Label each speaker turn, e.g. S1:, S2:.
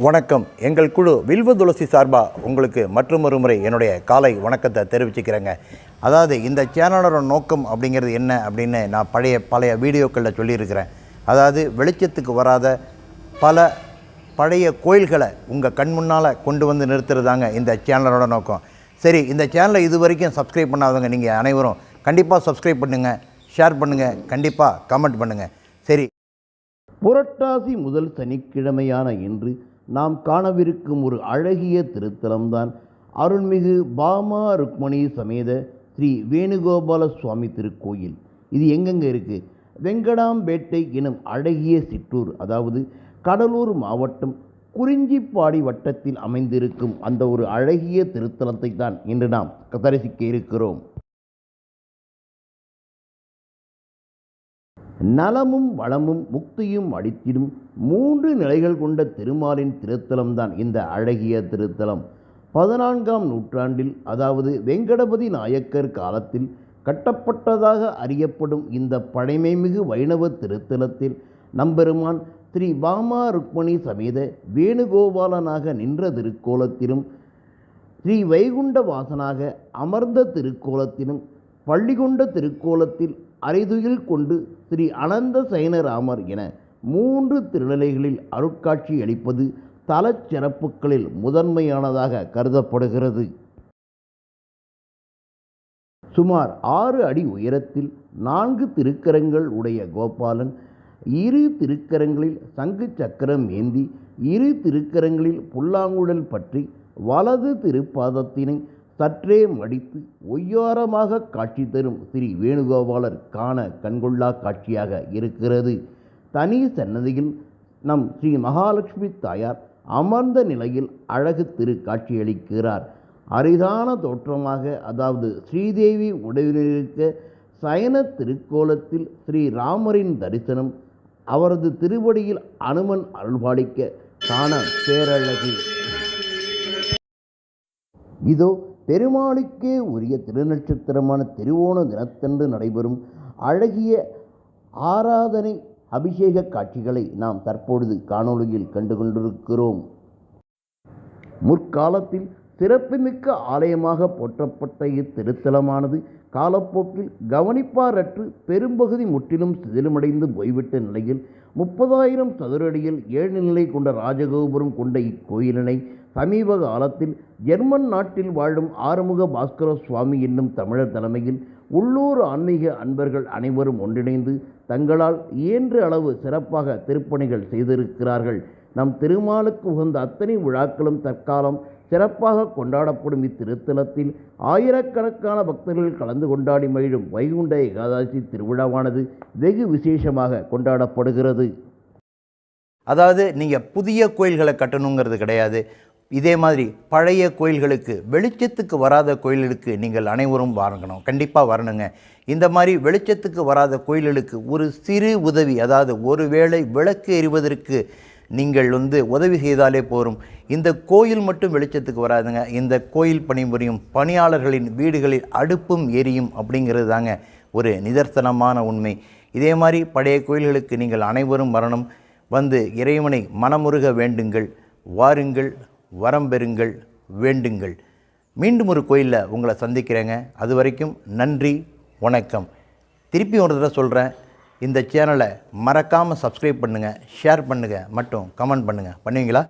S1: வணக்கம். எங்கள் குழு வில்வ துளசி சார்பாக உங்களுக்கு மற்றொரு முறை என்னுடைய காலை வணக்கத்தை தெரிவிச்சுக்கிறேங்க. அதாவது இந்த சேனலோட நோக்கம் அப்படிங்கிறது என்ன அப்படின்னு நான் பழைய வீடியோக்களில் சொல்லியிருக்கிறேன். அதாவது வெளிச்சத்துக்கு வராத பல பழைய கோயில்களை உங்கள் கண் முன்னால் கொண்டு வந்து நிறுத்துறதாங்க இந்த சேனலோட நோக்கம். சரி, இந்த சேனலை இது வரைக்கும் சப்ஸ்கிரைப் பண்ணாதவங்க நீங்கள் அனைவரும் கண்டிப்பாக சப்ஸ்கிரைப் பண்ணுங்கள், ஷேர் பண்ணுங்கள், கண்டிப்பாக கமெண்ட் பண்ணுங்கள். சரி, புரட்டாசி முதல் சனிக்கிழமையான இன்று நாம் காணவிருக்கும் ஒரு அழகிய திருத்தலம்தான் அருள்மிகு பாமா ருக்மணி சமேத ஸ்ரீ வேணுகோபால சுவாமி திருக்கோயில். இது எங்கெங்கே இருக்குது? வெங்கடாம்பேட்டை எனும் அழகிய சிற்றூர், அதாவது கடலூர் மாவட்டம் குறிஞ்சிப்பாடி வட்டத்தில் அமைந்திருக்கும் அந்த ஒரு அழகிய திருத்தலத்தை தான் இன்று நாம் தரிசிக்க இருக்கிறோம். நலமும் வளமும் முக்தியும் அளித்திடும் 3 நிலைகள் கொண்ட திருமாலின் திருத்தலம்தான் இந்த அழகிய திருத்தலம். 14ஆம் நூற்றாண்டில், அதாவது வெங்கடபதி நாயக்கர் காலத்தில் கட்டப்பட்டதாக அறியப்படும் இந்த பழமைமிகு வைணவ திருத்தலத்தில் நம்பெருமான் ஸ்ரீ பாமா ருக்மணி சமேத வேணுகோபாலனாக நின்ற திருக்கோலத்திலும், ஸ்ரீ வைகுண்ட வாசனாக அமர்ந்த திருக்கோலத்திலும், பள்ளிகொண்ட திருக்கோலத்தில் அரைதுயில் கொண்டு ஸ்ரீ அனந்த சயனராமர் என 3 திருநிலைகளில் அருட்காட்சி அளிப்பது தலச்சிறப்புகளில் முதன்மையானதாக கருதப்படுகிறது. சுமார் 6 அடி உயரத்தில் 4 திருக்கரங்கள் உடைய கோபாலன் 2 திருக்கரங்களில் சங்கு சக்கரம் ஏந்தி 2 திருக்கரங்களில் புல்லாங்குழல் பற்றி வலது திருப்பாதத்தினை சற்றே மடித்து ஒய்யாரமாக காட்சி தரும் ஸ்ரீ வேணுகோபாலர் காண கண்கொள்ளா காட்சியாக இருக்கிறது. தனி சன்னதியில் நம் ஸ்ரீ மகாலட்சுமி தாயார் அமர்ந்த நிலையில் அழகு திரு காட்சியளிக்கிறார். அரிதான தோற்றமாக, அதாவது ஸ்ரீதேவி உடலிருக்க சயன திருக்கோலத்தில் ஸ்ரீராமரின் தரிசனம், அவரது திருவடியில் அனுமன் அருள்பாலிக்க காண பேரழகு. இதோ பெருமாளுக்கே உரிய திருநட்சத்திரமான திருவோண தினத்தன்று நடைபெறும் அழகிய ஆராதனை அபிஷேக காட்சிகளை நாம் தற்பொழுது காணொளியில் கண்டு கொண்டிருக்கிறோம். முற்காலத்தில் சிறப்புமிக்க ஆலயமாக போற்றப்பட்ட இத்திருத்தலமானது காலப்போக்கில் கவனிப்பாரற்று பெரும்பகுதி முற்றிலும் சிதிலமடைந்து போய்விட்ட நிலையில் 30,000 சதுரடியில் 7 நிலை கொண்ட ராஜகோபுரம் கொண்ட இக்கோயிலினை சமீப காலத்தில் ஜெர்மன் நாட்டில் வாழும் ஆறுமுக பாஸ்கர சுவாமி என்னும் தமிழர் தலைமையில் உள்ளூர் ஆன்மீக அன்பர்கள் அனைவரும் ஒன்றிணைந்து தங்களால் இயன்ற அளவு சிறப்பாக திருப்பணிகள் செய்திருக்கிறார்கள். நம் திருமாலுக்கு உகந்த அத்தனை விழாக்களும் தற்காலம் சிறப்பாக கொண்டாடப்படும் இத்திருத்தலத்தில் ஆயிரக்கணக்கான பக்தர்கள் கலந்து கொண்டாடி மகிழும் வைகுண்ட ஏகாதசி திருவிழாவானது வெகு விசேஷமாக கொண்டாடப்படுகிறது. அதாவது நீங்கள் புதிய கோயில்களை கட்டணுங்கிறது கிடையாது. இதே மாதிரி பழைய கோயில்களுக்கு, வெளிச்சத்துக்கு வராத கோயில்களுக்கு நீங்கள் அனைவரும் வரணும், கண்டிப்பாக வரணுங்க. இந்த மாதிரி வெளிச்சத்துக்கு வராத கோயில்களுக்கு ஒரு சிறு உதவி, அதாவது ஒருவேளை விளக்கு எறிவதற்கு நீங்கள் உதவி செய்தாலே போரும். இந்த கோயில் மட்டும் வெளிச்சத்துக்கு வராதுங்க. இந்த கோயில் பணிபுரியும் பணியாளர்களின் வீடுகளில் அடுப்பும் எரியும் அப்படிங்கிறது தாங்க ஒரு நிதர்சனமான உண்மை. இதே மாதிரி பழைய கோயில்களுக்கு நீங்கள் அனைவரும் வரணும். வந்து இறைவனை மனமுருக வேண்டுங்கள், வாருங்கள், வரம் பெறுங்கள், வேண்டுங்கள். மீண்டும் ஒரு கோயிலில் உங்களை சந்திக்கிறேங்க. அது வரைக்கும் நன்றி, வணக்கம். திருப்பி ஒரு தடவை சொல்கிறேன், இந்த சேனலை மறக்காமல் சப்ஸ்கிரைப் பண்ணுங்கள், ஷேர் பண்ணுங்கள் மற்றும் கமெண்ட் பண்ணுங்கள். பண்ணுவீங்களா?